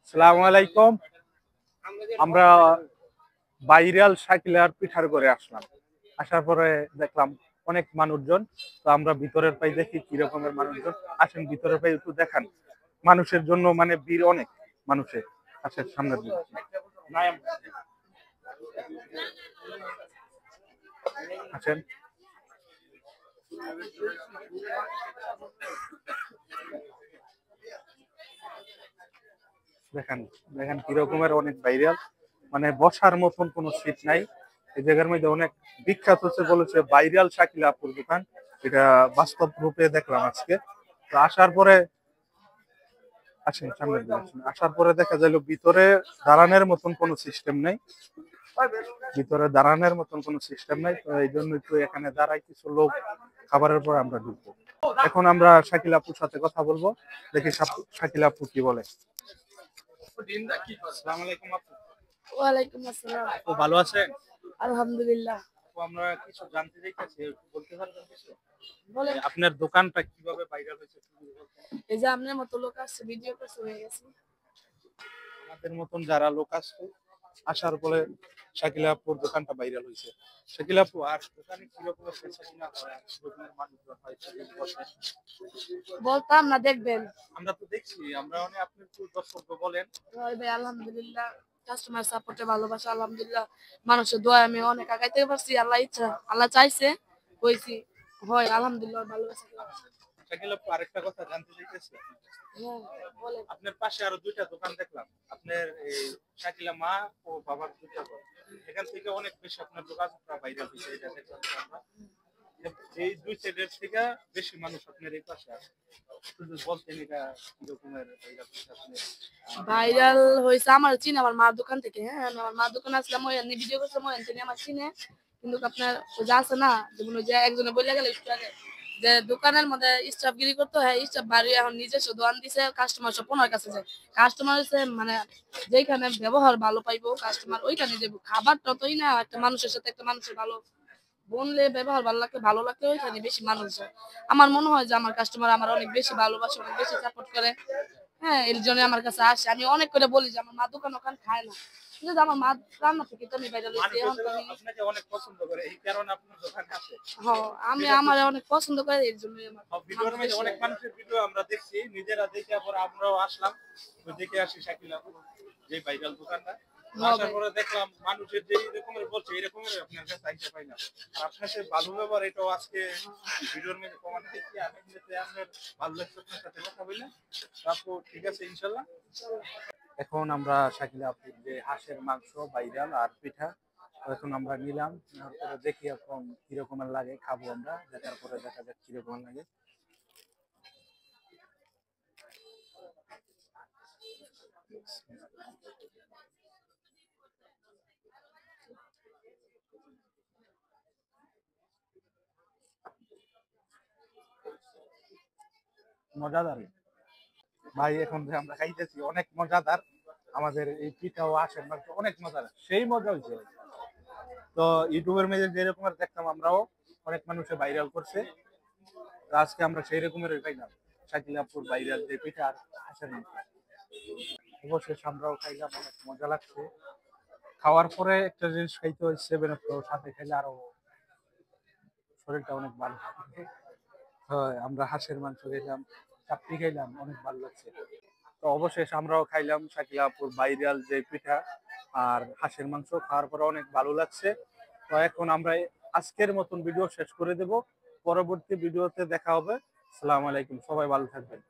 আসসালামু আলাইকুম। আমরা ভাইরাল শাকিলার পিঠার করে আসলাম। আসার পরে দেখলাম অনেক মানুষজন। তো আমরা ভিতরের পাই দেখি কি রকমের মানুষজন। আসেন ভিতরের পাই একটু দেখান। মানুষের জন্য মানে ভিড় অনেক মানুষের। আসেন সামনের দিকে। আসেন। দেখেন দেখেন কি রকমের অনেক ভাইরাল, মানে বসার মতন কোনো সিট নাই। এই জায়গার মধ্যে অনেক বিখ্যাত হচ্ছে বলেছে ভাইরাল শাকিলা আপুর দোকান। এটা বাস্তব রূপে দেখলাম আজকে। তো আসার পরে আসেন সামনের দিকে আসেন। আসার পরে দেখা গেল ভিতরে দাঁড়ানোর মতন কোনো সিস্টেম নেই। ভিতরে দাঁড়ানোর মতন কোনো সিস্টেম নাই। তো এই জন্য একটু এখানে দাঁড়াই কিছু লোক, খাবারের পর আমরা ঢুকবো। এখন আমরা শাকিলা আপুর সাথে কথা বলবো, দেখি শাকিলা আপু কি বলে। আসসালামু আলাইকুম আপু। ওয়ালাইকুম আসসালাম। আপু ভালো আছেন? আলহামদুলিল্লাহ। আপু আমরা কিছু জানতে চাইতেছি, একটু বলতে পারবেন কিছু? বলেন। আপনার দোকানটা কিভাবে ভাইরাল হয়েছে একটু যদি বলতেন। এই যে আপনার মতো লোক আসছে, ভিডিও করছে, হয়ে গেছে। আমাদের মতন যারা লোক আসছে, আসার পরে শাকিলা আপুর দোকানটা ভাইরাল হয়েছে। শাকিলা আপু আর দোকানে কিরকম বেচাকেনা হয়, আর কি রকমের মানুষজন হয় একটু যদি বলতেন। বলতাম না, দেখবেন। আমরা তো দেখছি, আমরা মানে আপনি একটু দর্শককে বলেন। ওই ভাই আলহামদুলিল্লাহ, কাস্টমার সাপোর্টে ভালোবাসা আলহামদুলিল্লাহ, মানুষের দোয়া আমি অনেক আগাইতে পারছি। আল্লাহ ইচ্ছা, আল্লাহ চাইছে হয়েছি, হয় আলহামদুলিল্লাহ ভালোবাসা। শাকিলা আপু আরেকটা কথা জানতে চাইতেছি। হ্যাঁ, বলেন। আপনার পাশে আরো দুইটা দোকান দেখলাম, আপনার এই শাকিলা মা ও বাবার দুইটা দোকান। এখান থেকে অনেক বেশি আপনার দোকানটা ভাইরাল হয়েছে, এটা দেখলাম আমরা। এই দুই সাইডের থেকে বেশি মানুষ আপনার এই পাশে আসে। শুধু বলতেন এটা কি রকমের ভাইরাল হয়েছে আপনার। ভাইরাল হয়েছে আমার চিনে, আমার মার দোকান থেকে। হ্যাঁ, আমি আমার মার দোকানে আসলাম, ওই ভিডিও করছিলাম, ওই তিনি আমার চিনে। কিন্তু আপনার ওই যে আছে না, যেমন ওই যে একজনে বলে গেল একটু আগে, যে দোকানের মধ্যে স্টাফগিরি করতো। হ্যাঁ, স্টাফ বাড়ি এখন নিজস্ব দোকান দিছে, কাস্টমার সব ওনার কাছে যায়। কাস্টমার হচ্ছে মানে যেখানে ব্যবহার ভালো পাইবো কাস্টমার ওইখানে যাবো। খাবার ততই না, একটা মানুষের সাথে একটা মানুষের ভালো বললে ব্যবহার ভালো লাগলে, ভালো লাগলে ওইখানে বেশি মানুষ যায়। আমার মনে হয় যে আমার কাস্টমার আমার অনেক বেশি ভালোবাসে, অনেক বেশি সাপোর্ট করে। হ্যাঁ, এর জন্য আমার কাছে আসে। আমি অনেক করে বলি যে আমার মা দোকান ওখান খায় না, কিন্তু আমার মা রান্না থেকে তো আমি বাইরে লইছি। এখন তো আমি আপনাকে অনেক পছন্দ করে, এই কারণে আপনার দোকানে আসে। হ্যাঁ, আমি আমার অনেক পছন্দ করে, এর জন্য আমার ভিডিওর মধ্যে অনেক মানুষের ভিডিও আমরা দেখছি, নিজেরা দেখে পরে আমরাও আসলাম, তো দেখে আসি শাকিলা আপুর যে ভাইরাল দোকানটা। আসার পরে দেখলাম মানুষের যে এরকমের বলছে এরকমের আপনার কাছে আইতে পাই না। আর আপনার সাথে ভালো ব্যবহার, এটাও আজকে ভিডিওর মধ্যে প্রমাণ দেখি। আমি এমনিতে আপনার ভালো লাগছে আপনার সাথে কথা বললাম। আপু ঠিক আছে ইনশাল্লাহ। এখন আমরা শাকিলা আপুর যে হাঁসের মাংস ভাইরাল আর পিঠা, তো এখন আমরা নিলাম, নেওয়ার পরে দেখি এখন কিরকমের লাগে, খাবো আমরা, দেখার পরে দেখা যাক কিরকম লাগে। মজাদার ভাই, এখন যে আমরা খাইতেছি অনেক মজাদার। আমাদের এই পিঠাও আসেন মাংস অনেক মজার, সেই মজা হয়েছে। তো ইউটিউবের মধ্যে যেরকমের দেখতাম আমরাও, অনেক মানুষে ভাইরাল করছে। তো আজকে আমরা সেই রকমের খাইলাম শাকিলাপুর ভাইরাল যে পিঠা আর হাঁসের মাংস। অবশেষে আমরাও খাইলাম, অনেক মজা লাগছে। খাওয়ার পরে একটা জিনিস খাইতে হয়, 7 আপ, সাথে খাইলে আরো শরীরটা অনেক ভালো থাকে। হয়, আমরা হাঁসের মাংস খাইলাম, চাপটি খাইলাম, অনেক ভালো লাগছে। তো অবশেষে আমরাও খাইলাম শাকিলাপুর ভাইরাল যে পিঠা আর হাঁসের মাংস। খাওয়ার পরে অনেক ভালো লাগছে। তো এখন আমরা আজকের মতন ভিডিও শেষ করে দেব। পরবর্তী ভিডিওতে দেখা হবে। আসসালামু আলাইকুম, সবাই ভালো থাকবেন।